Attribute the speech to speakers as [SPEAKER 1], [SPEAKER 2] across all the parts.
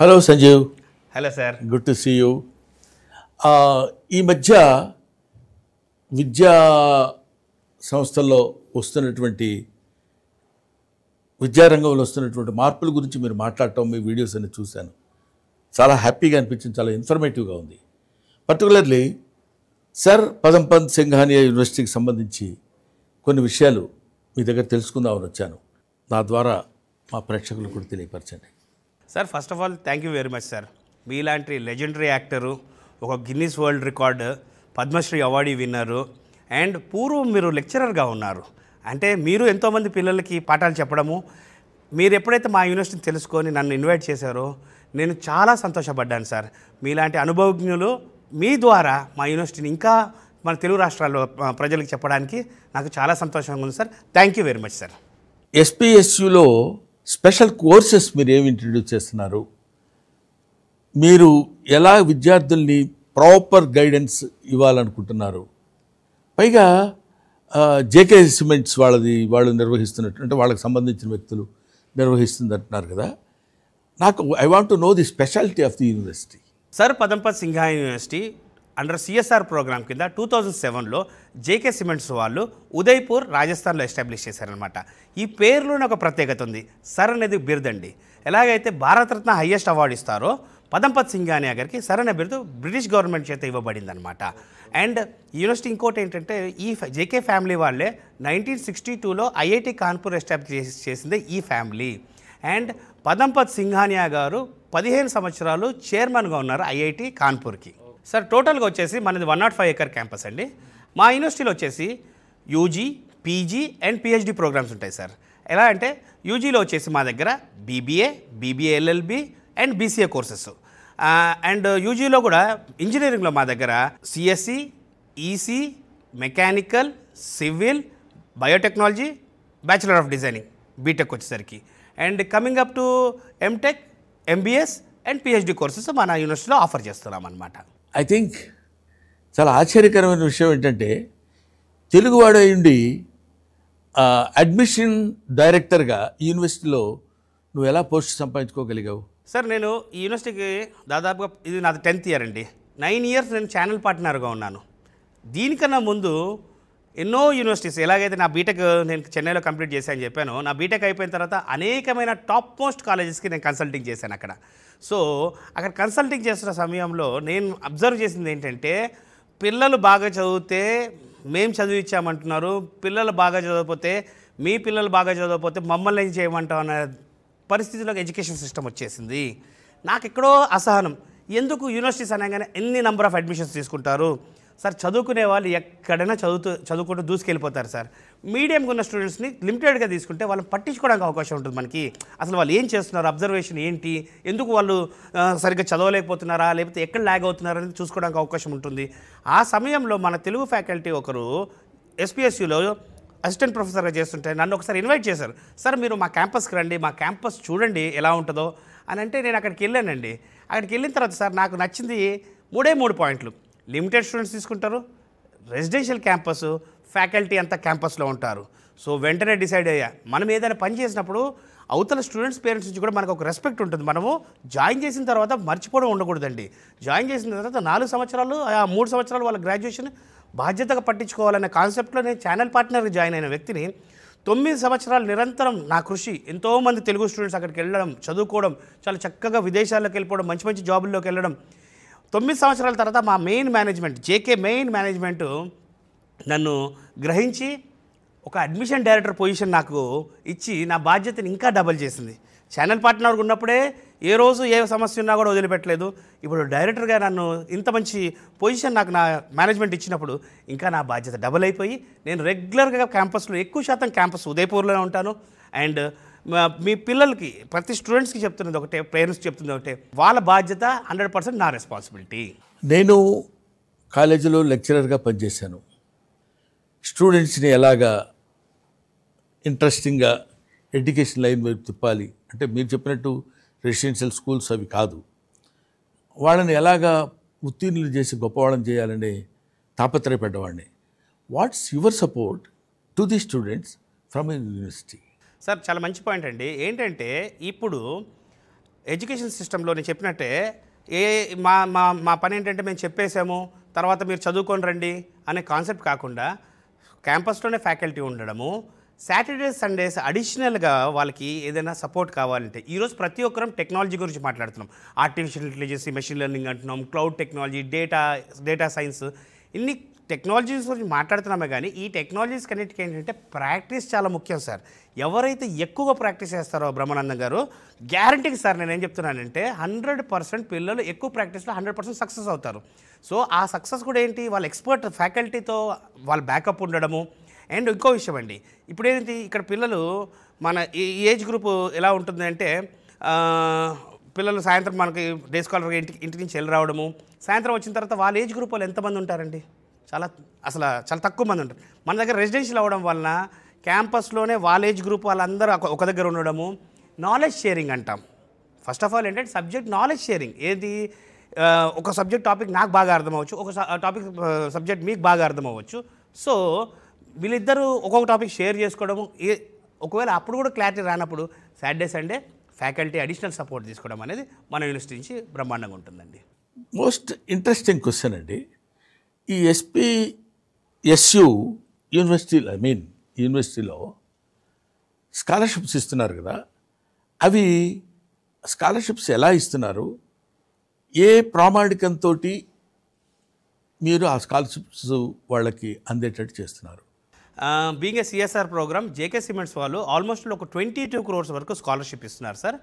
[SPEAKER 1] Hello Sanjeev.
[SPEAKER 2] Hello sir.
[SPEAKER 1] Good to see you. ఈ మధ్య విద్యా సంస్థల్లో వస్తున్నటువంటి విద్యారంగంలో వస్తున్నటువంటి మార్పుల గురించి మీరు మాట్లాడటం, మీ వీడియోస్ అన్ని చూశాను. చాలా హ్యాపీగా అనిపించింది, చాలా ఇన్ఫర్మేటివ్గా ఉంది. పర్టికులర్లీ సర్ పదంపత్ సింఘానియా యూనివర్సిటీకి సంబంధించి కొన్ని విషయాలు మీ దగ్గర తెలుసుకుందామని వచ్చాను. నా ద్వారా మా ప్రేక్షకులు కూడా తెలియపరచండి.
[SPEAKER 2] Sir, first of all thank you very much sir. మీలాంటి లెజెండరీ యాక్టరు, ఒక Guinness world record, Padmashri award winner, and పూర్వం మీరు లెక్చరర్గా ఉన్నారు. అంటే మీరు ఎంతోమంది పిల్లలకి పాఠాలు చెప్పడము, మీరు ఎప్పుడైతే మా యూనివర్సిటీని తెలుసుకొని నన్ను ఇన్వైట్ చేశారో నేను చాలా సంతోషపడ్డాను సార్. మీలాంటి అనుభవజ్ఞులు మీ ద్వారా మా యూనివర్సిటీని ఇంకా మన తెలుగు రాష్ట్రాల్లో ప్రజలకు చెప్పడానికి నాకు చాలా సంతోషంగా ఉంది sir. Thank you very much sir.
[SPEAKER 1] ఎస్పీఎస్యులో స్పెషల్ కోర్సెస్ మీరు ఏమి ఇంట్రడ్యూస్ చేస్తున్నారు? మీరు ఎలా విద్యార్థుల్ని ప్రాపర్ గైడెన్స్ ఇవ్వాలనుకుంటున్నారు? పైగా జేకే సిమెంట్స్ వాళ్ళు నిర్వహిస్తున్నట్టు, అంటే వాళ్ళకి సంబంధించిన వ్యక్తులు నిర్వహిస్తుంది అంటున్నారు కదా. నాకు I want to know the speciality of the university.
[SPEAKER 2] Sir Padampat Singhania university under CSR program కింద 2007లో జేకే సిమెంట్స్ వాళ్ళు ఉదయ్పూర్ రాజస్థాన్లో ఎస్టాబ్లిష్ చేశారనమాట. ఈ పేరులోనే ఒక ప్రత్యేకత ఉంది. సర్ అనేది బిరుదండి. ఎలాగైతే భారతరత్న హయ్యెస్ట్ అవార్డు ఇస్తారో పదంపత్ సింఘానియా గారికి సర్ అనే బిరుదు బ్రిటిష్ గవర్నమెంట్ చేత ఇవ్వబడింది అనమాట. అండ్ యూనివర్సిటీ ఇంకోటి ఏంటంటే, ఈ జేకే ఫ్యామిలీ వాళ్ళే 1962లో ఐఐటి కాన్పూర్ ఎస్టాబ్లిష్ చేసిందే ఈ ఫ్యామిలీ. అండ్ పదంపత్ సింఘానియా గారు 15 సంవత్సరాలు చైర్మన్గా ఉన్నారు ఐఐటి కాన్పూర్కి. సార్ టోటల్గా వచ్చేసి మనది 105 ఎకర్ క్యాంపస్ అండి. మా యూనివర్సిటీలో వచ్చేసి UG, PG and PhD programs ఉంటాయి సార్. ఎలా అంటే యూజీలో వచ్చేసి మా దగ్గర BBA LLB and BCA courses. And యూజీలో కూడా ఇంజనీరింగ్లో మా దగ్గర CSC, EC, mechanical, civil, biotechnology, bachelor of designing, BTech వచ్చేసరికి. And coming up to MTech, MBS and PhD courses మన యూనివర్సిటీలో ఆఫర్ చేస్తున్నాం అన్నమాట.
[SPEAKER 1] ఐ థింక్ చాలా ఆశ్చర్యకరమైన విషయం ఏంటంటే, తెలుగువాడు అయ్యుండి అడ్మిషన్ డైరెక్టర్గా ఈ యూనివర్సిటీలో నువ్వు ఎలా పోస్ట్ సంపాదించుకోగలిగావు?
[SPEAKER 2] సార్ నేను ఈ యూనివర్సిటీకి దాదాపుగా ఇది నాది 10th ఇయర్ అండి. 9 years నేను ఛానల్ పార్ట్నర్గా ఉన్నాను. దీనికన్నా ముందు ఎన్నో యూనివర్సిటీస్, ఎలాగైతే నా బీటెక్ నేను చెన్నైలో కంప్లీట్ చేశాను చెప్పాను, నా బీటెక్ అయిపోయిన తర్వాత అనేకమైన టాప్ మోస్ట్ కాలేజెస్కి నేను కన్సల్టింగ్ చేశాను అక్కడ. సో అక్కడ కన్సల్టింగ్ చేస్తున్న సమయంలో నేను అబ్జర్వ్ చేసింది ఏంటంటే, పిల్లలు బాగా చదివితే మేము చదివించామంటున్నారు, పిల్లలు బాగా చదవకపోతే మీ పిల్లలు బాగా చదవకపోతే మమ్మల్ని ఏం చేయమంటాం అన్న పరిస్థితిలోకి ఎడ్యుకేషన్ సిస్టమ్ వచ్చేసింది. నాకు ఎక్కడో అసహనం. ఎందుకు యూనివర్సిటీస్ అనగానే ఎన్ని నెంబర్ ఆఫ్ అడ్మిషన్స్ తీసుకుంటారు సార్? చదువుకునే వాళ్ళు ఎక్కడైనా చదువుకుంటూ దూసుకెళ్ళిపోతారు సార్. మీడియంగా ఉన్న స్టూడెంట్స్ని లిమిటెడ్గా తీసుకుంటే వాళ్ళని పట్టించుకోవడానికి అవకాశం ఉంటుంది మనకి. అసలు వాళ్ళు ఏం చేస్తున్నారు, అబ్జర్వేషన్ ఏంటి, ఎందుకు వాళ్ళు సరిగ్గా చదవలేకపోతున్నారా, లేకపోతే ఎక్కడ ల్యాగ్ అవుతున్నారా అనేది చూసుకోవడానికి అవకాశం ఉంటుంది. ఆ సమయంలో మన తెలుగు ఫ్యాకల్టీ ఒకరు ఎస్పీఎస్యూలో అసిస్టెంట్ ప్రొఫెసర్గా చేస్తుంటే నన్ను ఒకసారి ఇన్వైట్ చేశారు. సార్ మీరు మా క్యాంపస్కి రండి, మా క్యాంపస్ చూడండి ఎలా ఉంటుందో అని అంటే నేను అక్కడికి వెళ్ళానండి. అక్కడికి వెళ్ళిన తర్వాత సార్ నాకు నచ్చింది 3 పాయింట్లు. లిమిటెడ్ స్టూడెంట్స్ తీసుకుంటారు, రెసిడెన్షియల్ క్యాంపస్, ఫ్యాకల్టీ అంతా క్యాంపస్లో ఉంటారు. సో వెంటనే డిసైడ్ అయ్యా, మనం ఏదైనా పని చేసినప్పుడు అవతల స్టూడెంట్స్ పేరెంట్స్ నుంచి కూడా మనకు ఒక రెస్పెక్ట్ ఉంటుంది. మనము జాయిన్ చేసిన తర్వాత మర్చిపోవడం ఉండకూడదండి. జాయిన్ చేసిన తర్వాత 4 సంవత్సరాలు, 3 సంవత్సరాలు వాళ్ళ గ్రాడ్యుయేషన్ బాధ్యతగా పట్టించుకోవాలనే కాన్సెప్ట్లో నేను ఛానల్ పార్ట్నర్గా జాయిన్ అయిన వ్యక్తిని. 9 సంవత్సరాలు నిరంతరం నా కృషి, ఎంతోమంది తెలుగు స్టూడెంట్స్ అక్కడికి వెళ్ళడం, చదువుకోవడం, చాలా చక్కగా విదేశాల్లోకి వెళ్ళిపోవడం, మంచి మంచి జాబుల్లోకి వెళ్ళడం. 9 సంవత్సరాల తర్వాత మా main management, JK main management నన్ను గ్రహించి ఒక అడ్మిషన్ డైరెక్టర్ పొజిషన్ నాకు ఇచ్చి నా బాధ్యతని ఇంకా డబల్ చేసింది. ఛానల్ పార్ట్నర్గా ఉన్నప్పుడే ఏ రోజు ఏ సమస్య ఉన్నా కూడా వదిలిపెట్టలేదు. ఇప్పుడు డైరెక్టర్గా నన్ను ఇంత మంచి పొజిషన్ నాకు నా మేనేజ్మెంట్ ఇచ్చినప్పుడు ఇంకా నా బాధ్యత డబల్ అయిపోయి నేను రెగ్యులర్గా క్యాంపస్లో, ఎక్కువ శాతం క్యాంపస్ ఉదయపూర్లోనే ఉంటాను. అండ్ మీ పిల్లలకి, ప్రతి స్టూడెంట్స్కి చెప్తున్నది ఒకటే, పేరెంట్స్ చెప్తున్నది ఒకటే, వాళ్ళ బాధ్యత 100% నా రెస్పాన్సిబిలిటీ.
[SPEAKER 1] నేను కాలేజీలో లెక్చరర్గా పనిచేశాను. స్టూడెంట్స్ని ఎలాగా ఇంట్రెస్టింగ్గా ఎడ్యుకేషన్ లైన్ వైపు తిప్పాలి అంటే, మీరు చెప్పినట్టు రెసిడెన్షియల్ స్కూల్స్ అవి కాదు, వాళ్ళని ఎలాగా ఉత్తీర్ణులు చేసి గొప్పవాళ్ళని చేయాలని తాపత్రయపడ్డవాడిని. What's your support to the students from university?
[SPEAKER 2] Sir చాలా మంచి పాయింట్ అండి. ఏంటంటే ఇప్పుడు ఎడ్యుకేషన్ సిస్టంలో నేను చెప్పినట్టే ఏ మా మా మా పని ఏంటంటే మేము చెప్పేసాము తర్వాత మీరు చదువుకొని రండి అనే కాన్సెప్ట్ కాకుండా క్యాంపస్లోనే ఫ్యాకల్టీ ఉండడము, సాటర్డే సండేస్ అడిషనల్గా వాళ్ళకి ఏదైనా సపోర్ట్ కావాలంటే ఈరోజు ప్రతి ఒక్కరం టెక్నాలజీ గురించి మాట్లాడుతున్నాం. ఆర్టిఫిషియల్ ఇంటెలిజెన్స్, మెషిన్ లెర్నింగ్ అంటున్నాం, క్లౌడ్ టెక్నాలజీ, డేటా సైన్స్, ఇన్ని టెక్నాలజీస్ గురించి మాట్లాడుతున్నామే కానీ ఈ టెక్నాలజీస్ కన్నిటికీ ఏంటంటే ప్రాక్టీస్ చాలా ముఖ్యం సార్. ఎవరైతే ఎక్కువగా ప్రాక్టీస్ చేస్తారో బ్రహ్మానందం గారు, గ్యారంటీకి సార్ నేను ఏం చెప్తున్నానంటే 100% పిల్లలు ఎక్కువ ప్రాక్టీస్లో 100% సక్సెస్ అవుతారు. సో ఆ సక్సెస్ కూడా ఏంటి, వాళ్ళ ఎక్స్పర్ట్ ఫ్యాకల్టీతో వాళ్ళ బ్యాకప్ ఉండడము. అండ్ ఇంకో విషయం అండి, ఇప్పుడు ఏంటి ఇక్కడ పిల్లలు మన ఈ ఏజ్ గ్రూప్ ఎలా ఉంటుంది అంటే పిల్లలు సాయంత్రం మనకి డే స్కాలర్గా ఇంటి నుంచి వెళ్ళి రావడము, సాయంత్రం వచ్చిన తర్వాత వాళ్ళ ఏజ్ గ్రూప్ వాళ్ళు ఎంతమంది ఉంటారండి? చాలా తక్కువ మంది ఉంటారు. మన దగ్గర రెసిడెన్షియల్ అవ్వడం వలన క్యాంపస్లోనే వాళ్ళ ఏజ్ గ్రూప్ వాళ్ళందరూ ఒక దగ్గర ఉండడము, నాలెడ్జ్ షేరింగ్ అంటాం. ఫస్ట్ ఆఫ్ ఆల్ ఏంటంటే సబ్జెక్ట్ నాలెడ్జ్ షేరింగ్. ఏది ఒక సబ్జెక్ట్ టాపిక్ నాకు బాగా అర్థమవచ్చు, ఒక టాపిక్ సబ్జెక్ట్ మీకు బాగా అర్థమవచ్చు. సో వీళ్ళిద్దరూ ఒక్కొక్క టాపిక్ షేర్ చేసుకోవడము. ఒకవేళ అప్పుడు కూడా క్లారిటీ రానప్పుడు Saturday Sunday faculty additional support తీసుకోవడం అనేది మన యూనివర్సిటీ నుంచి బ్రహ్మాండంగా ఉంటుందండి.
[SPEAKER 1] మోస్ట్ ఇంట్రెస్టింగ్ క్వశ్చన్ అండి. ఈ ఎస్యు యూనివర్సిటీలో స్కాలర్షిప్స్ ఇస్తున్నారు కదా, అవి స్కాలర్షిప్స్ ఎలా ఇస్తున్నారు? ఏ ప్రామాణికంతో మీరు ఆ స్కాలర్షిప్స్ వాళ్ళకి అందేటట్టు చేస్తున్నారు?
[SPEAKER 2] Being a CSR program JK cements వాళ్ళు ఆల్మోస్ట్ ఒక 22 crores వరకు స్కాలర్షిప్ ఇస్తున్నారు సార్.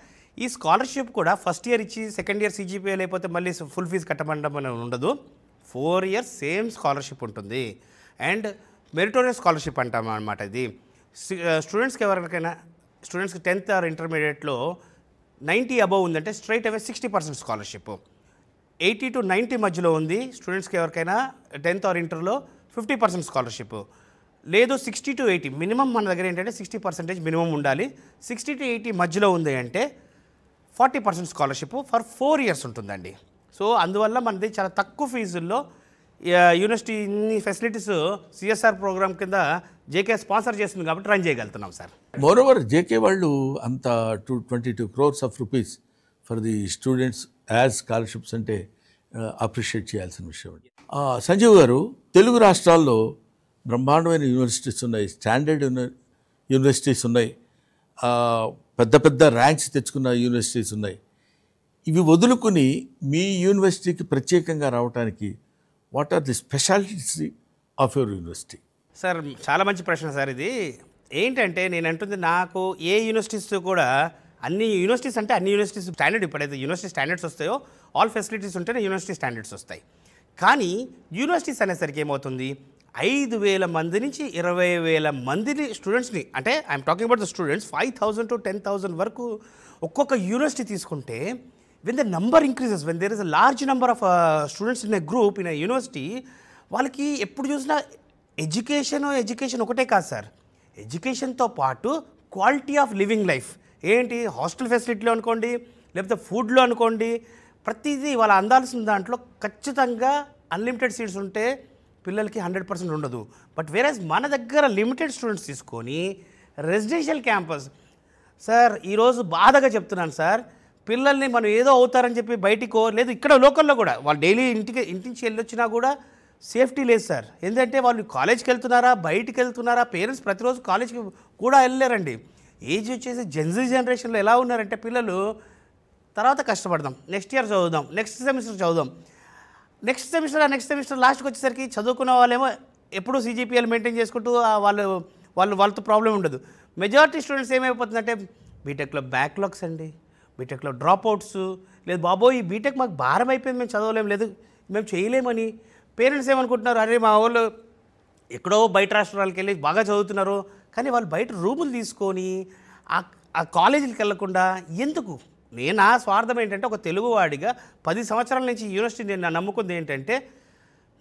[SPEAKER 2] ఈ స్కాలర్షిప్ కూడా ఫస్ట్ ఇయర్ ఇచ్చి సెకండ్ ఇయర్ CGPA లేకపోతే మళ్ళీ ఫుల్ ఫీజు కట్టమండం అనేది ఉండదు. 4 years సేమ్ స్కాలర్షిప్ ఉంటుంది. అండ్ మెరిటోరియస్ స్కాలర్షిప్ అంటాం అనమాట. ఇది స్టూడెంట్స్కి ఎవరికైనా స్టూడెంట్స్కి 10th or ఇంటర్మీడియట్లో 90 above ఉందంటే స్ట్రైట్ అవే 60% స్కాలర్షిప్. 80 to 90 మధ్యలో ఉంది స్టూడెంట్స్కి ఎవరికైనా 10th or ఇంటర్లో 50% స్కాలర్షిప్. లేదు 60 to 80 మినిమం మన దగ్గర ఏంటంటే 60% మినిమం ఉండాలి. 60 to 80 మధ్యలో ఉంది అంటే 40% స్కాలర్షిప్ ఫర్ 4 years ఉంటుందండి. సో అందువల్ల మనది చాలా తక్కువ ఫీజుల్లో యూనివర్సిటీ ఇన్ని ఫెసిలిటీస్ సిఎస్ఆర్ ప్రోగ్రామ్ కింద జేకే స్పాన్సర్ చేస్తుంది కాబట్టి రన్ చేయగలుగుతున్నాం సార్.
[SPEAKER 1] మోరోవర్ జేకే వాళ్ళు అంత 22 crores of rupees for the students as scholarships అంటే అప్రిషియేట్ చేయాల్సిన విషయం. సంజీవ్ గారు, తెలుగు రాష్ట్రాల్లో బ్రహ్మాండమైన యూనివర్సిటీస్ ఉన్నాయి, స్టాండర్డ్ యూనివర్సిటీస్ ఉన్నాయి, పెద్ద పెద్ద ర్యాంక్స్ తెచ్చుకున్న యూనివర్సిటీస్ ఉన్నాయి. ఇవి వదులుకుని మీ యూనివర్సిటీకి ప్రత్యేకంగా రావడానికి what are the specialities of your university?
[SPEAKER 2] Sir చాలా మంచి ప్రశ్న సార్. ఇది ఏంటంటే నేను అంటుంది, నాకు ఏ యూనివర్సిటీస్ కూడా అన్ని యూనివర్సిటీస్ అంటే అన్ని యూనివర్సిటీస్ స్టాండర్డ్, ఇప్పుడైతే యూనివర్సిటీ స్టాండర్డ్స్ వస్తాయో ఆల్ ఫెసిలిటీస్ ఉంటేనే యూనివర్సిటీ స్టాండర్డ్స్ వస్తాయి. కానీ యూనివర్సిటీస్ అనేసరికి ఏమవుతుంది, 5,000 మంది నుంచి 20,000 మందిని స్టూడెంట్స్ని, అంటే I'm talking about the students 5,000 to 10,000 వరకు ఒక్కొక్క యూనివర్సిటీ తీసుకుంటే, when the number increases, when there is a large number of students in a group in a university, వాళ్ళకి ఎప్పుడు చూసినా ఎడ్యుకేషన్ ఒకటే కాదు సార్, ఎడ్యుకేషన్తో పాటు క్వాలిటీ ఆఫ్ లివింగ్ లైఫ్ ఏంటి, హాస్టల్ ఫెసిలిటీలో అనుకోండి, లేకపోతే ఫుడ్లో అనుకోండి, ప్రతిదీ వాళ్ళు అందాల్సిన దాంట్లో ఖచ్చితంగా అన్లిమిటెడ్ సీట్స్ ఉంటే పిల్లలకి 100% ఉండదు. బట్ వేరేస్ మన దగ్గర లిమిటెడ్ స్టూడెంట్స్ తీసుకొని రెసిడెన్షియల్ క్యాంపస్ సార్, ఈరోజు బాధగా చెప్తున్నాను సార్, పిల్లల్ని మనం ఏదో అవుతారని చెప్పి బయటికో లేదు ఇక్కడ లోకల్లో కూడా వాళ్ళు డైలీ ఇంటి నుంచి వెళ్ళొచ్చినా కూడా సేఫ్టీ లేదు సార్. ఎందుకంటే వాళ్ళు కాలేజ్కి వెళ్తున్నారా, బయటికి వెళ్తున్నారా, పేరెంట్స్ ప్రతిరోజు కాలేజ్కి కూడా వెళ్ళలేరండి. ఏజ్ వచ్చేసి జెన్జీ జనరేషన్లో ఎలా ఉన్నారంటే పిల్లలు, తర్వాత కష్టపడదాం, నెక్స్ట్ ఇయర్ చదువుదాం, నెక్స్ట్ సెమిస్టర్ చదువుదాం, నెక్స్ట్ సెమిస్టర్ లాస్ట్కి వచ్చేసరికి చదువుకున్న వాళ్ళేమో ఎప్పుడూ CGPAలు మెయింటైన్ చేసుకుంటూ వాళ్ళతో ప్రాబ్లం ఉండదు. మెజారిటీ స్టూడెంట్స్ ఏమైపోతుందంటే బీటెక్లో బ్యాక్లాగ్స్ అండి, బీటెక్లో డ్రాప్ అవుట్స్, లేదు బాబోయ్ ఈ బీటెక్ మాకు భారం అయిపోయింది, మేము చదవలేము, లేదు మేము చేయలేమని. పేరెంట్స్ ఏమనుకుంటున్నారు, అరే మా వాళ్ళు ఎక్కడో బయట రాష్ట్రాలకు వెళ్ళి బాగా చదువుతున్నారు, కానీ వాళ్ళు బయట రూములు తీసుకొని ఆ కాలేజీలకు వెళ్లకుండా ఎందుకు? నా స్వార్థం ఏంటంటే ఒక తెలుగువాడిగా 10 సంవత్సరాల నుంచి యూనివర్సిటీ నేను నమ్ముకుంది ఏంటంటే,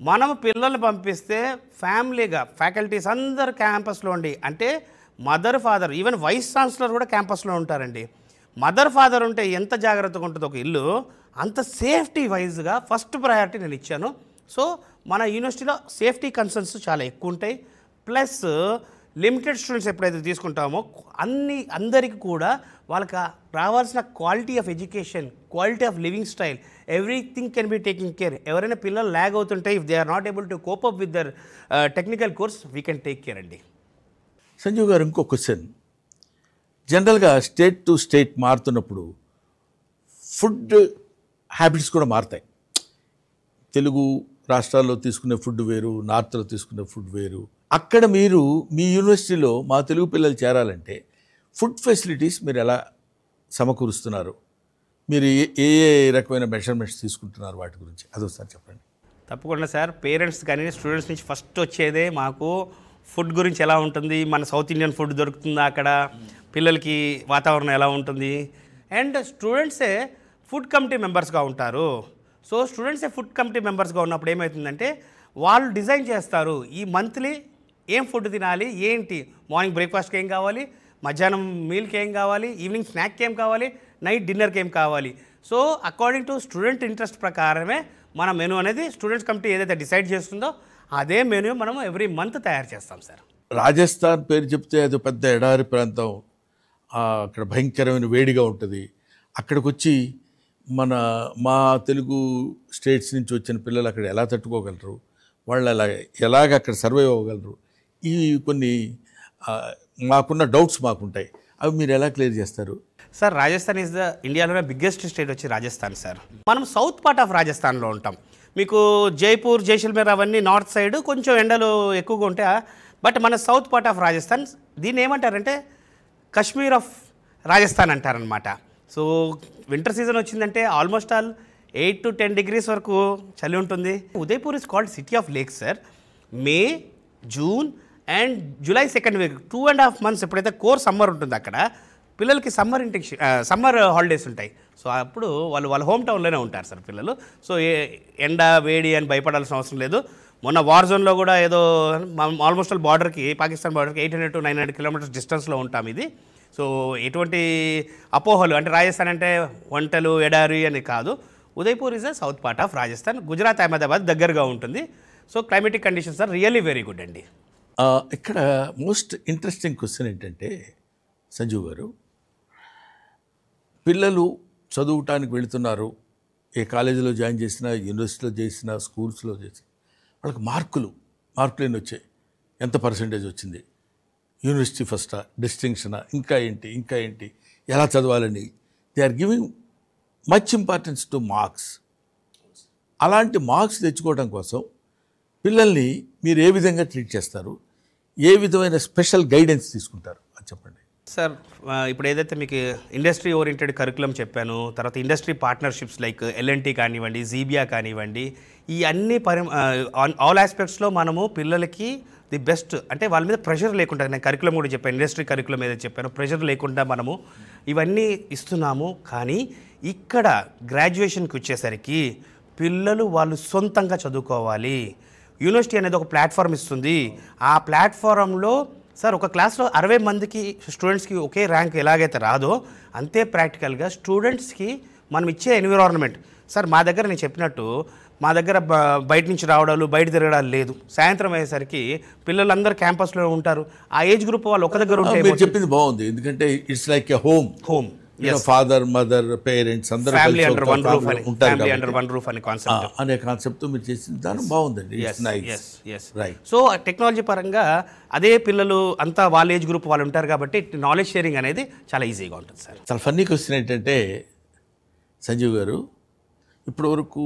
[SPEAKER 2] మనం పిల్లల్ని పంపిస్తే ఫ్యామిలీగా ఫ్యాకల్టీస్ అందరు క్యాంపస్లో ఉండి, అంటే mother father even vice chancellor కూడా క్యాంపస్లో ఉంటారండి. మదర్ ఫాదర్ ఉంటే ఎంత జాగ్రత్తగా ఉంటుందో ఒక ఇల్లు, అంత సేఫ్టీ వైజ్గా ఫస్ట్ ప్రయారిటీ నేను ఇచ్చాను. సో మన యూనివర్సిటీలో సేఫ్టీ కన్సర్న్స్ చాలా ఎక్కువ ఉంటాయి. ప్లస్ లిమిటెడ్ స్టూడెంట్స్ ఎప్పుడైతే తీసుకుంటామో అందరికీ కూడా వాళ్ళకి రావాల్సిన quality of education, quality of living style, everything can be taking care. ఎవరైనా పిల్లలు ల్యాగ్ అవుతుంటే if they are not able to cope up with their technical course we can take care అండి.
[SPEAKER 1] సంజీవ్ గారు, ఇంకో క్వశ్చన్. జనరల్గా స్టేట్ టు స్టేట్ మారుతున్నప్పుడు food habits కూడా మారుతాయి. తెలుగు రాష్ట్రాల్లో తీసుకునే ఫుడ్ వేరు, నార్త్లో తీసుకునే ఫుడ్ వేరు. అక్కడ మీరు మీ యూనివర్సిటీలో మా తెలుగు పిల్లలు చేరాలంటే ఫుడ్ ఫెసిలిటీస్ మీరు ఎలా సమకూరుస్తున్నారు? మీరు ఏ ఏ రకమైన మెజర్మెంట్స్ తీసుకుంటున్నారు వాటి గురించి అదొకసారి చెప్పండి.
[SPEAKER 2] తప్పకుండా సార్. పేరెంట్స్ కానీ స్టూడెంట్స్ నుంచి ఫస్ట్ వచ్చేదే మాకు ఫుడ్ గురించి ఎలా ఉంటుంది, మన సౌత్ ఇండియన్ ఫుడ్ దొరుకుతుందా అక్కడ, పిల్లలకి వాతావరణం ఎలా ఉంటుంది. అండ్ స్టూడెంట్సే ఫుడ్ కమిటీ మెంబర్స్గా ఉంటారు. సో స్టూడెంట్సే ఫుడ్ కమిటీ మెంబర్స్గా ఉన్నప్పుడు ఏమవుతుందంటే వాళ్ళు డిజైన్ చేస్తారు ఈ మంత్లీ ఏం ఫుడ్ తినాలి, ఏంటి, మార్నింగ్ బ్రేక్ఫాస్ట్కి ఏం కావాలి, మధ్యాహ్నం మీల్కి ఏం కావాలి, ఈవినింగ్ స్నాక్కి ఏం కావాలి, నైట్ డిన్నర్కి ఏం కావాలి. So according to student interest ప్రకారమే మన మెనూ అనేది స్టూడెంట్స్ కమిటీ ఏదైతే డిసైడ్ చేస్తుందో అదే మెనూ మనం ఎవ్రీ మంత్ తయారు చేస్తాం సార్.
[SPEAKER 1] రాజస్థాన్ పేరు చెప్తే అది పెద్ద ఎడారి ప్రాంతం, అక్కడ భయంకరమైన వేడిగా ఉంటుంది. అక్కడికి వచ్చి మా తెలుగు స్టేట్స్ నుంచి వచ్చిన పిల్లలు అక్కడ ఎలా తట్టుకోగలరు, వాళ్ళు ఎలాగ అక్కడ సర్వైవ్ అవ్వగలరు, ఈ కొన్ని మాకున్న డౌట్స్ మాకుంటాయి. అవి మీరు ఎలా క్లియర్ చేస్తారు?
[SPEAKER 2] సార్, రాజస్థాన్ ఈజ్ ద ఇండియాలోనే బిగ్గెస్ట్ స్టేట్ వచ్చి రాజస్థాన్ సార్. మనం సౌత్ పార్ట్ ఆఫ్ రాజస్థాన్లో ఉంటాం. మీకు జైపూర్, జైసల్మేర్ అవన్నీ నార్త్ సైడ్ కొంచెం ఎండలు ఎక్కువగా ఉంటాయి. బట్ మన సౌత్ పార్ట్ ఆఫ్ రాజస్థాన్, దీన్ని ఏమంటారంటే కాశ్మీర్ ఆఫ్ రాజస్థాన్ అంటారనమాట. సో వింటర్ సీజన్ వచ్చిందంటే ఆల్మోస్ట్ ఆల్ 8 to 10 degrees వరకు చలి ఉంటుంది. Udaipur is called city of lakes sir. May, June and July 2nd week 2.5 months ఎప్పుడైతే కోర్ సమ్మర్ ఉంటుంది అక్కడ పిల్లలకి సమ్మర్ హాలిడేస్ ఉంటాయి. సో అప్పుడు వాళ్ళ హోమ్ టౌన్లోనే ఉంటారు సార్ పిల్లలు. సో ఎండ వేడి అని భయపడాల్సిన అవసరం లేదు. మొన్న వార్ జోన్లో కూడా ఏదో ఆల్మోస్ట్ ఆల్ బార్డర్కి, పాకిస్తాన్ బార్డర్కి 800 to 900 kilometers డిస్టెన్స్లో ఉంటాం ఇది. సో ఎటువంటి అపోహలు అంటే రాజస్థాన్ అంటే వంటలు ఎడారి అని కాదు. Udaipur is the south part of Rajasthan. Gujarat, Ahmedabad దగ్గరగా ఉంటుంది. So climatic conditions are really very good అండి.
[SPEAKER 1] ఇక్కడ మోస్ట్ ఇంట్రెస్టింగ్ క్వశ్చన్ ఏంటంటే సంజీవ్ గారు, పిల్లలు చదువుటానికి వెళుతున్నారు, ఏ కాలేజీలో జాయిన్ చేసినా, యూనివర్సిటీలో చేసినా, స్కూల్స్లో చేసినా, వాళ్ళకి మార్కులు ఎన్ని వచ్చాయి, ఎంత పర్సంటేజ్ వచ్చింది, యూనివర్సిటీ ఫస్టా, డిస్టింక్షనా, ఇంకా ఏంటి ఎలా చదవాలని they are giving much importance to marks. అలాంటి మార్క్స్ తెచ్చుకోవడం కోసం పిల్లల్ని మీరు ఏ విధంగా ట్రీట్ చేస్తారు, ఏ విధమైన స్పెషల్ గైడెన్స్ తీసుకుంటారు అది చెప్పండి.
[SPEAKER 2] సార్, ఇప్పుడు ఏదైతే మీకు ఇండస్ట్రీ ఓరియంటెడ్ కరికులం చెప్పాను, తర్వాత ఇండస్ట్రీ పార్ట్నర్షిప్స్ లైక్ ఎల్ఎన్టీ కానివ్వండి, జీబియా కానివ్వండి, ఈ అన్ని ఆల్ ఆస్పెక్ట్స్లో మనము పిల్లలకి ది బెస్ట్, అంటే వాళ్ళ మీద ప్రెషర్ లేకుండా, నేను కరికులం కూడా చెప్పాను, ఇండస్ట్రీ కరికులం ఏదైతే చెప్పాను, ప్రెషర్ లేకుండా మనము ఇవన్నీ ఇస్తున్నాము. కానీ ఇక్కడ గ్రాడ్యుయేషన్కి వచ్చేసరికి పిల్లలు వాళ్ళు సొంతంగా చదువుకోవాలి. యూనివర్సిటీ అనేది ఒక ప్లాట్ఫామ్ ఇస్తుంది. ఆ ప్లాట్ఫారంలో సార్ ఒక క్లాస్లో 60 మందికి స్టూడెంట్స్కి ఒకే ర్యాంక్ ఎలాగైతే రాదో అంతే ప్రాక్టికల్గా స్టూడెంట్స్కి మనం ఇచ్చే ఎన్విరాన్మెంట్. సార్ మా దగ్గర నేను చెప్పినట్టు మా దగ్గర బయట నుంచి రావడాలు, బయట తిరగడాలు లేదు. సాయంత్రం అయ్యేసరికి పిల్లలందరూ క్యాంపస్లో ఉంటారు. ఆ ఏజ్ గ్రూప్ వాళ్ళు ఒక దగ్గర ఉంటే
[SPEAKER 1] చెప్పింది బాగుంది. ఎందుకంటే it's like a home, father, mother, parents అందరూ
[SPEAKER 2] అండర్ వన్ రూఫ్ అనే
[SPEAKER 1] కాన్సెప్ట్ మీరు చేసిన దాని బాగుందండి.
[SPEAKER 2] సో టెక్నాలజీ పరంగా అదే పిల్లలు అంతా వాళ్ళ ఏజ్ గ్రూప్ వాళ్ళు ఉంటారు కాబట్టి నాలెడ్జ్ షేరింగ్ అనేది చాలా ఈజీగా ఉంటుంది సార్.
[SPEAKER 1] చాలా ఫన్నీ క్వశ్చన్ ఏంటంటే సంజీవ్ గారు, ఇప్పటి వరకు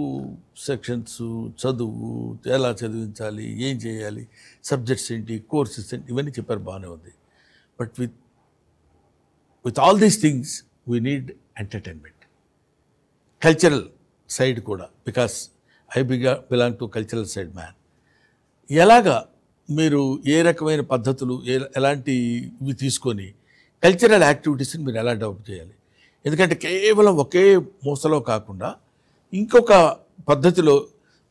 [SPEAKER 1] సెక్షన్స్, చదువు ఎలా చదివించాలి, ఏం చేయాలి, సబ్జెక్ట్స్ ఏంటి, కోర్సెస్ ఏంటి, ఇవన్నీ చెప్పారు, బాగానే ఉంది. But with all these things we need entertainment, cultural side కూడా, because I belong to cultural side man. ఎలాగా మీరు ఏ రకమైన పద్ధతులు ఎలాంటి ఇవి తీసుకొని కల్చరల్ యాక్టివిటీస్ని మీరు ఎలా డెవలప్ చేయాలి? ఎందుకంటే కేవలం ఒకే మూసలో కాకుండా ఇంకొక పద్ధతిలో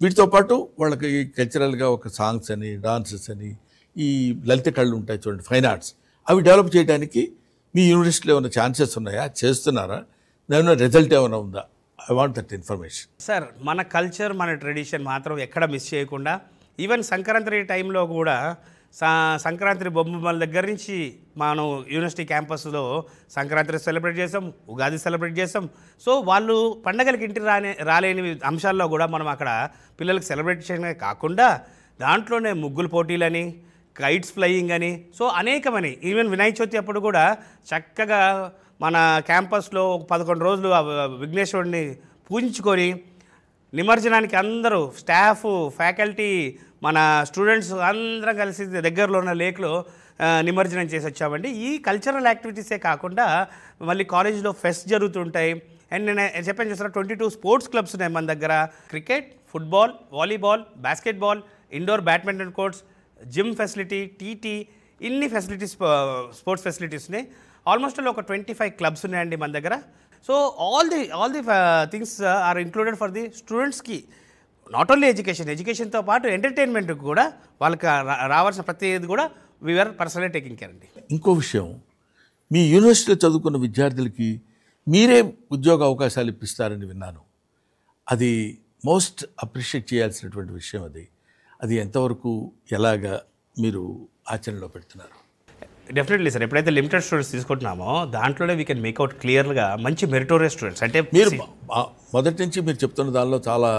[SPEAKER 1] వీటితో పాటు వాళ్ళకి కల్చరల్గా ఒక సాంగ్స్ అని, డాన్సెస్ అని, ఈ లలిత కళలు ఉంటాయి చూడండి, ఫైన్ ఆర్ట్స్, అవి డెవలప్ చేయడానికి మీ యూనివర్సిటీలో ఏమైనా ఛాన్సెస్ ఉన్నాయా, చేస్తున్నారా, దాని రిజల్ట్ ఏమైనా ఉందా? I want that information.
[SPEAKER 2] Sir, మన కల్చర్, మన ట్రెడిషన్ మాత్రం ఎక్కడ మిస్ చేయకుండా, ఈవెన్ సంక్రాంతి టైంలో కూడా సంక్రాంతి బొమ్మల దగ్గర నుంచి మనం యూనివర్సిటీ క్యాంపస్లో సంక్రాంతి సెలబ్రేట్ చేసాం, ఉగాది సెలబ్రేట్ చేసాం. సో వాళ్ళు పండగలకి ఇంటికి రాలేని అంశాల్లో కూడా మనం అక్కడ పిల్లలకి సెలబ్రేట్ చేయడమే కాకుండా దాంట్లోనే ముగ్గులు పోటీలని, కైట్స్ ఫ్లయింగ్ అని, సో అనేకమని, ఈవెన్ వినాయక చవితి అప్పుడు కూడా చక్కగా మన క్యాంపస్లో 11 రోజులు విఘ్నేశ్వరుడిని పూజించుకొని నిమజ్జనానికి అందరూ స్టాఫ్, ఫ్యాకల్టీ, మన స్టూడెంట్స్ అందరం కలిసి దగ్గరలో ఉన్న లేక్లో నిమజ్జనం చేసి వచ్చామండి. ఈ కల్చరల్ యాక్టివిటీసే కాకుండా మళ్ళీ కాలేజీలో ఫెస్ట్ జరుగుతుంటాయి. అండ్ నేను చెప్పాను చూసారా 22 స్పోర్ట్స్ క్లబ్స్ ఉన్నాయి మన దగ్గర. Cricket, football, volleyball, basketball, indoor badminton courts, gym facility, TT, ఇన్ని ఫెసిలిటీస్, స్పోర్ట్స్ ఫెసిలిటీస్ ఉన్నాయి. ఆల్మోస్ట్ ఒక 25 క్లబ్స్ ఉన్నాయండి మన దగ్గర. So all the things are included for the స్టూడెంట్స్కి. నాట్ ఓన్లీ ఎడ్యుకేషన్తో పాటు ఎంటర్టైన్మెంట్కి కూడా వాళ్ళకి రావాల్సిన ప్రతిది కూడా వీఆర్ పర్సనలీ టేకింగ్ కేర్ అండి.
[SPEAKER 1] ఇంకో విషయం, మీ యూనివర్సిటీలో చదువుకున్న విద్యార్థులకి మీరే ఉద్యోగ అవకాశాలు ఇప్పిస్తారని విన్నాను. అది మోస్ట్ అప్రిషియేట్ చేయాల్సినటువంటి విషయం. అది ఎంతవరకు ఎలాగా మీరు ఆచరణలో పెడుతున్నారు?
[SPEAKER 2] Definitely sir. ఎప్పుడైతే లిమిటెడ్ స్టూడెంట్స్ తీసుకుంటున్నామో దాంట్లోనే వీ కెన్ మేక్అవుట్ క్లియర్గా మంచి మెరిటోరియస్ స్టూడెంట్స్. అంటే
[SPEAKER 1] మీరు మొదటి నుంచి మీరు చెప్తున్న దానిలో చాలా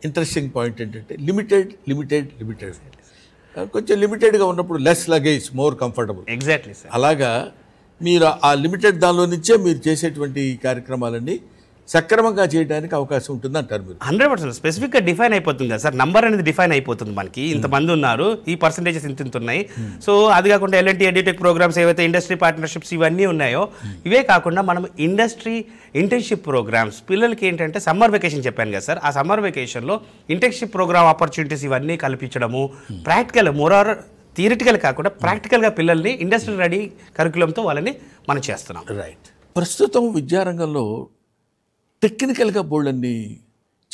[SPEAKER 1] ఇంట్రెస్టింగ్ పాయింట్ ఏంటంటే లిమిటెడ్. కొంచెం లిమిటెడ్గా ఉన్నప్పుడు less luggage, more comfortable.
[SPEAKER 2] Exactly sir.
[SPEAKER 1] అలాగా మీరు ఆ లిమిటెడ్ దానిలో నుంచే మీరు చేసేటువంటి కార్యక్రమాలన్నీ సక్రమంగా చేయడానికి అవకాశం ఉంటుంది అంటారు మీరు?
[SPEAKER 2] 100% స్పెసిఫిక్గా డిఫైన్ అయిపోతుంది కదా సార్. నంబర్ అనేది డిఫైన్ అయిపోతుంది. మనకి ఇంతమంది ఉన్నారు, ఈ పర్సంటేజెస్ ఇంత ఉన్నాయి. సో అది కాకుండా ఎల్ఎన్టీ ఎడ్యుటెక్ ప్రోగ్రామ్స్ ఏవైతే ఇండస్ట్రీ పార్ట్నర్షిప్స్ ఇవన్నీ ఉన్నాయో, ఇవే కాకుండా మనం ఇండస్ట్రీ ఇంటర్న్షిప్ ప్రోగ్రామ్స్ పిల్లలకి ఏంటంటే సమ్మర్ వెకేషన్ చెప్పాను కదా సార్, ఆ సమ్మర్ వెకేషన్లో ఇంటర్న్షిప్ ప్రోగ్రామ్ ఆపర్చునిటీస్ ఇవన్నీ కల్పించడము, ప్రాక్టికల్ మోరార్ థియరిటికల్ కాకుండా ప్రాక్టికల్గా పిల్లల్ని ఇండస్ట్రీ రెడీ కరికులంతో వాళ్ళని మనం చేస్తున్నాం.
[SPEAKER 1] రైట్. ప్రస్తుతం విద్యారంగంలో టెక్నికల్గా బోల్డన్ని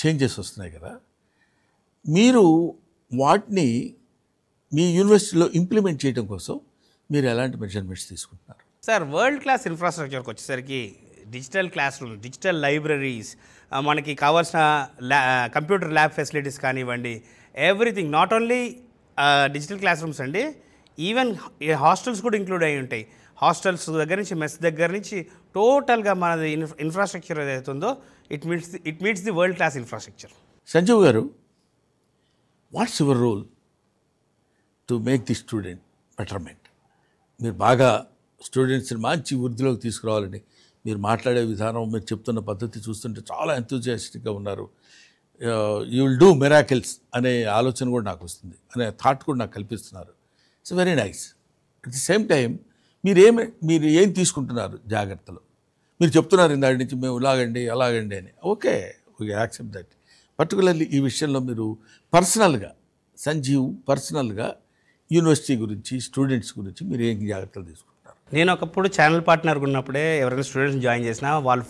[SPEAKER 1] చేంజెస్ వస్తున్నాయి కదా, మీరు వాటిని మీ యూనివర్సిటీలో ఇంప్లిమెంట్ చేయడం కోసం మీరు ఎలాంటి మెజర్మెంట్స్ తీసుకుంటున్నారు?
[SPEAKER 2] సార్, వరల్డ్ క్లాస్ ఇన్ఫ్రాస్ట్రక్చర్కి వచ్చేసరికి digital class room, digital libraries, మనకి కావాల్సిన కంప్యూటర్ ల్యాబ్ ఫెసిలిటీస్ కానివ్వండి, everything. Not only digital class rooms అండి, ఈవెన్ హాస్టల్స్ కూడా ఇంక్లూడ్ అయి ఉంటాయి. హాస్టల్స్ దగ్గర నుంచి, మెస్ దగ్గర నుంచి టోటల్గా మనది ఇన్ఫ్రాస్ట్రక్చర్ ఏదైతే ఉందో it meets the world class infrastructure.
[SPEAKER 1] Sanjeev garu, what's your role to make the student betterment? మీరు బాగా స్టూడెంట్స్ని మంచి వృద్ధిలోకి తీసుకురావాలని మీరు మాట్లాడే విధానం, మీరు చెప్తున్న పద్ధతి చూస్తుంటే చాలా ఎంతూజియాస్టిక్గా ఉన్నారు. యూ విల్ డూ మిరాకిల్స్ అనే ఆలోచన కూడా నాకు వస్తుంది, అనే థాట్ కూడా నాకు కల్పిస్తున్నారు. It's very nice. At the same time మీరు ఏం తీసుకుంటున్నారు జాగ్రత్తలు? మీరు చెప్తున్నారు ఇందాటి నుంచి మేము ఇలాగండి అలాగండి అని. Okay, we accept that. Particularly ఈ విషయంలో మీరు పర్సనల్గా, సంజీవ్ పర్సనల్గా యూనివర్సిటీ గురించి, స్టూడెంట్స్ గురించి మీరు ఏం జాగ్రత్తలు తీసుకుంటున్నారు?
[SPEAKER 2] నేను ఒకప్పుడు ఛానల్ పార్ట్నర్గా ఉన్నప్పుడే ఎవరైనా స్టూడెంట్స్ జాయిన్ చేసినా వాళ్ళు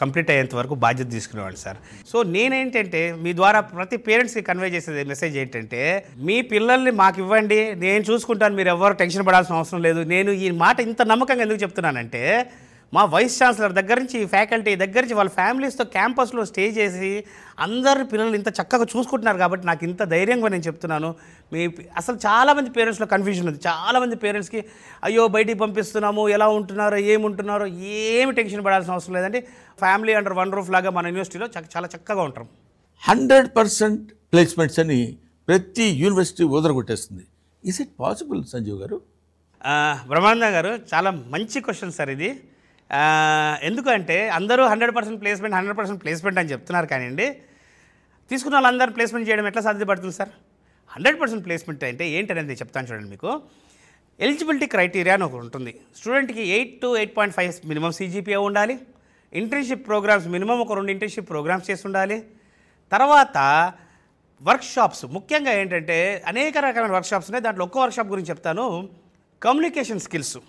[SPEAKER 2] కంప్లీట్ అయ్యేంత వరకు బాధ్యత తీసుకునేవాడు సార్. సో నేనేంటంటే మీ ద్వారా ప్రతి పేరెంట్స్కి కన్వే చేసేది మెసేజ్ ఏంటంటే, మీ పిల్లల్ని మాకు ఇవ్వండి, నేను చూసుకుంటాను, మీరు ఎవరు టెన్షన్ పడాల్సిన అవసరం లేదు. నేను ఈ మాట ఇంత నమ్మకంగా ఎందుకు చెప్తున్నానంటే, మా వైస్ ఛాన్సలర్ దగ్గర నుంచి, ఫ్యాకల్టీ దగ్గర నుంచి, వాళ్ళ ఫ్యామిలీస్తో క్యాంపస్లో స్టే చేసి అందరు పిల్లలు ఇంత చక్కగా చూసుకుంటున్నారు కాబట్టి నాకు ఇంత ధైర్యంగా నేను చెప్తున్నాను. అసలు చాలామంది పేరెంట్స్లో కన్ఫ్యూజన్ ఉంది. చాలామంది పేరెంట్స్కి అయ్యో బయటికి పంపిస్తున్నాము, ఎలా ఉంటున్నారో ఏముంటున్నారో ఏమి టెన్షన్ పడాల్సిన అవసరం లేదండి. ఫ్యామిలీ అండర్ వన్ రూఫ్ లాగా మన యూనివర్సిటీలో చాలా చక్కగా ఉంటాం.
[SPEAKER 1] 100% ప్లేస్మెంట్స్ అని ప్రతి యూనివర్సిటీ వదలగొట్టేస్తుంది. Is it possible Sanjeev garu?
[SPEAKER 2] Brahmananda గారు, చాలా మంచి క్వశ్చన్ సార్ ఇది. ఎందుకంటే అందరూ 100% ప్లేస్మెంట్ అని చెప్తున్నారు, కానీ అండి తీసుకున్న వాళ్ళందరూ ప్లేస్మెంట్ చేయడం ఎట్లా సాధ్యపడుతుంది సార్? 100% ప్లేస్మెంట్ అంటే ఏంటనేది నేను చెప్తాను చూడండి. మీకు ఎలిజిబిలిటీ క్రైటీరియా అని ఒకటి ఉంటుంది. స్టూడెంట్కి 8 to 8.5 మినిమం CGPA ఉండాలి. ఇంటర్న్షిప్ ప్రోగ్రామ్స్ మినిమం ఒక 2 ఇంటర్న్షిప్ ప్రోగ్రామ్స్ చేసి ఉండాలి. తర్వాత వర్క్షాప్స్, ముఖ్యంగా ఏంటంటే అనేక రకమైన వర్క్షాప్స్ ఉన్నాయి. దాంట్లో ఒక్క వర్క్షాప్ గురించి చెప్తాను. Communication skills.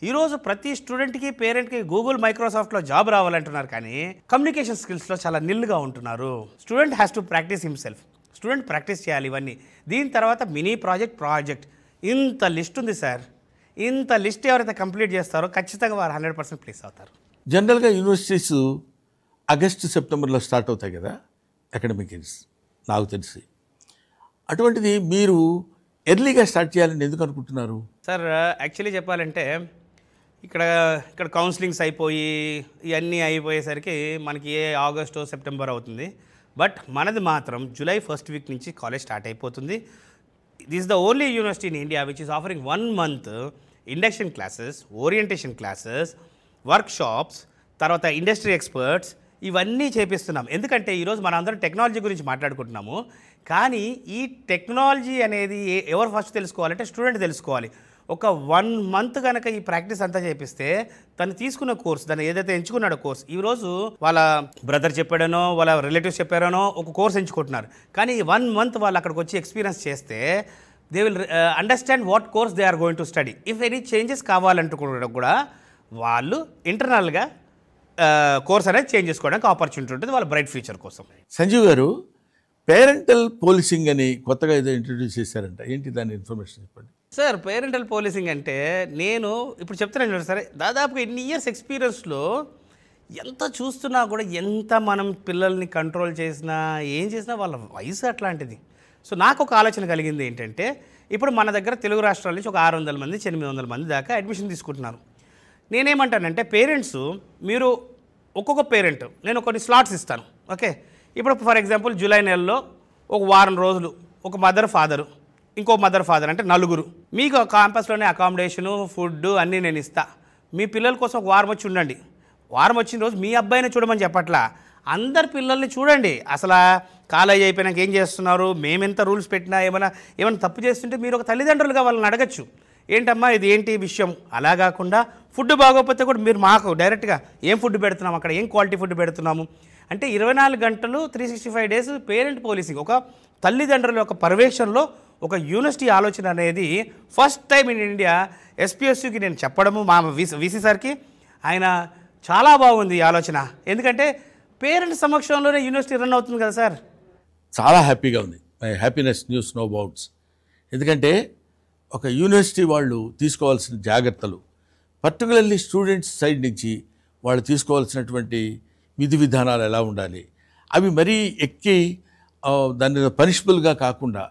[SPEAKER 2] ఈరోజు ప్రతి స్టూడెంట్కి, పేరెంట్కి గూగుల్, మైక్రోసాఫ్ట్లో జాబ్ రావాలంటున్నారు, కానీ కమ్యూనికేషన్ స్కిల్స్లో చాలా నిల్లుగా ఉంటున్నారు. Student has to practice himself. Student practice చేయాలి ఇవన్నీ. దీని తర్వాత మినీ ప్రాజెక్ట్ ఇంత లిస్ట్ ఉంది సార్. ఇంత లిస్ట్ ఎవరైతే కంప్లీట్ చేస్తారో ఖచ్చితంగా వారు 100% ప్లేస్ అవుతారు.
[SPEAKER 1] జనరల్గా యూనివర్సిటీస్ ఆగస్టు, సెప్టెంబర్లో స్టార్ట్ అవుతాయి కదా అకాడమిక్ ఇయర్స్, నాకు తెలిసి. అటువంటిది మీరు ఎర్లీగా స్టార్ట్ చేయాలని ఎందుకు అనుకుంటున్నారు?
[SPEAKER 2] సార్ యాక్చువల్లీ చెప్పాలంటే ఇక్కడ కౌన్సిలింగ్స్ అయిపోయి ఇవన్నీ అయిపోయేసరికి మనకి ఆగస్టు సెప్టెంబర్ అవుతుంది. బట్ మనది మాత్రం జూలై ఫస్ట్ వీక్ నుంచి కాలేజ్ స్టార్ట్ అయిపోతుంది. This is the only university in India which is offering 1 month induction classes, orientation classes, workshops, తర్వాత ఇండస్ట్రీ ఎక్స్పర్ట్స్ ఇవన్నీ చేపిస్తున్నాం. ఎందుకంటే ఈరోజు మన అందరం టెక్నాలజీ గురించి మాట్లాడుకుంటున్నాము. కానీ ఈ టెక్నాలజీ అనేది ఎవరు ఫస్ట్ తెలుసుకోవాలంటే స్టూడెంట్ తెలుసుకోవాలి. ఒక 1 month కనుక ఈ ప్రాక్టీస్ అంతా చేపిస్తే తను తీసుకున్న కోర్స్, తను ఏదైతే ఎంచుకున్నాడో కోర్స్, ఈరోజు వాళ్ళ బ్రదర్ చెప్పాడనో వాళ్ళ రిలేటివ్స్ చెప్పారనో ఒక కోర్స్ ఎంచుకుంటున్నారు. కానీ 1 month వాళ్ళు అక్కడికి వచ్చి ఎక్స్పీరియన్స్ చేస్తే they will understand what course they are going to study. If any changes కావాలంటుకోవడం కూడా వాళ్ళు ఇంటర్నల్గా కోర్స్ అనేది చేంజ్ చేసుకోవడానికి ఆపర్చునిటీ ఉంటుంది వాళ్ళ బ్రైట్ ఫ్యూచర్ కోసం.
[SPEAKER 1] సంజీవ్ గారు, పేరెంటల్ పోలీసింగ్ అని కొత్తగా ఏదో ఇంట్రడ్యూస్ చేశారంట, ఏంటి దాని ఇన్ఫర్మేషన్ చెప్పండి.
[SPEAKER 2] సార్, పేరెంటల్ పోలీసింగ్ అంటే నేను ఇప్పుడు చెప్తున్నాను సరే, దాదాపుగా ఎన్ని ఇయర్స్ ఎక్స్పీరియన్స్లో ఎంత చూస్తున్నా కూడా ఎంత మనం పిల్లల్ని కంట్రోల్ చేసినా ఏం చేసినా వాళ్ళ వయసు అట్లాంటిది. సో నాకు ఒక ఆలోచన కలిగింది ఏంటంటే, ఇప్పుడు మన దగ్గర తెలుగు రాష్ట్రాల నుంచి ఒక 600 మంది 800 మంది దాకా అడ్మిషన్ తీసుకుంటున్నారు. నేనేమంటానంటే పేరెంట్స్, మీరు ఒక్కొక్క పేరెంట్ నేను కొన్ని స్లాట్స్ ఇస్తాను. ఓకే, ఇప్పుడు ఫర్ ఎగ్జాంపుల్ జూలై నెలలో ఒక వారం రోజులు ఒక మదర్ ఫాదరు ఇంకో మదర్ ఫాదర్ అంటే 4, మీకు క్యాంపస్లోనే అకామిడేషను ఫుడ్ అన్నీ నేను ఇస్తా. మీ పిల్లల కోసం ఒక వారం వచ్చి ఉండండి. వారం వచ్చిన రోజు మీ అబ్బాయిని చూడమని చెప్పట్లా, అందరు పిల్లల్ని చూడండి. అసలు కాలేజ్ అయిపోయినాక ఏం చేస్తున్నారు, మేమెంత రూల్స్ పెట్టినా ఏమైనా తప్పు చేస్తుంటే మీరు ఒక తల్లిదండ్రులుగా వాళ్ళని అడగచ్చు, ఏంటమ్మా ఇది ఏంటి విషయం. అలా కాకుండా ఫుడ్ బాగోకపోతే కూడా మీరు మాకు డైరెక్ట్గా ఏం ఫుడ్ పెడుతున్నాము, అక్కడ ఏం క్వాలిటీ ఫుడ్ పెడుతున్నాము అంటే 24 గంటలు 365 days పేరెంట్ పోలీసింగ్, ఒక తల్లిదండ్రుల యొక్క పర్యవేక్షణలో ఒక యూనివర్సిటీ ఆలోచన అనేది ఫస్ట్ టైం ఇన్ ఇండియా. ఎస్పీఎస్యూకి నేను చెప్పడము, మా వీసీ సార్కి, ఆయన చాలా బాగుంది ఈ ఆలోచన. ఎందుకంటే పేరెంట్ సమక్షంలోనే యూనివర్సిటీ రన్ అవుతుంది కదా సార్.
[SPEAKER 1] చాలా హ్యాపీగా ఉంది. My happiness news no doubts. ఎందుకంటే ఒక యూనివర్సిటీ వాళ్ళు తీసుకోవాల్సిన జాగ్రత్తలు, పర్టికులర్లీ స్టూడెంట్స్ సైడ్ నుంచి వాళ్ళు తీసుకోవాల్సినటువంటి విధి విధానాలు ఎలా ఉండాలి, అవి మరీ ఎక్కి దాని పనిషబుల్గా కాకుండా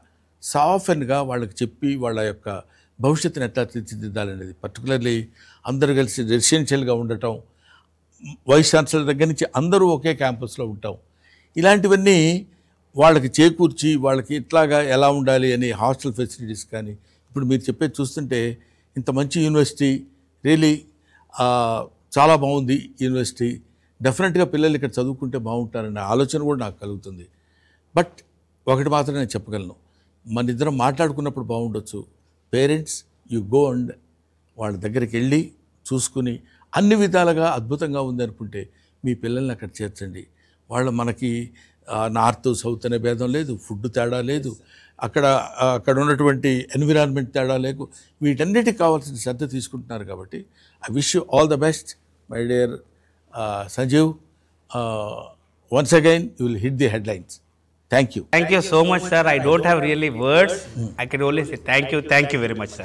[SPEAKER 1] సాఫ్ట్గా వాళ్ళకి చెప్పి వాళ్ళ యొక్క భవిష్యత్తుని ఎట్లా తీర్చిదిద్దాలనేది, పర్టికులర్లీ అందరూ కలిసి రెసిడెన్షియల్గా ఉండటం, వైస్ ఛాన్సలర్ దగ్గర నుంచి అందరూ ఒకే క్యాంపస్లో ఉంటాం, ఇలాంటివన్నీ వాళ్ళకి చేకూర్చి వాళ్ళకి ఇట్లాగా ఎలా ఉండాలి అని హాస్టల్ ఫెసిలిటీస్ కానీ, ఇప్పుడు మీరు చెప్పేది చూస్తుంటే ఇంత మంచి యూనివర్సిటీ, రియలీ చాలా బాగుంది యూనివర్సిటీ, డెఫినెట్గా పిల్లలు ఇక్కడ చదువుకుంటే బాగుంటారనే ఆలోచన కూడా నాకు కలుగుతుంది. బట్ ఒకటి మాత్రం నేను చెప్పగలను, మన ఇద్దరం మాట్లాడుకున్నప్పుడు బాగుండొచ్చు, పేరెంట్స్ యు గో అండ్ వాళ్ళ దగ్గరికి వెళ్ళి చూసుకుని అన్ని విధాలుగా అద్భుతంగా ఉంది అనుకుంటే మీ పిల్లల్ని అక్కడ చేర్చండి. వాళ్ళు మనకి నార్త్ సౌత్ అనే భేదం లేదు, ఫుడ్ తేడా లేదు, అక్కడ ఉన్నటువంటి ఎన్విరాన్మెంట్ తేడా లేదు, వీటన్నిటికి కావాల్సిన శ్రద్ధ తీసుకుంటున్నారు. కాబట్టి I wish you all the best my dear Sanjeev. Once again you will hit the headlines. Thank you.
[SPEAKER 2] Thank you so much sir. I don't have really words. I can only say thank you very much sir.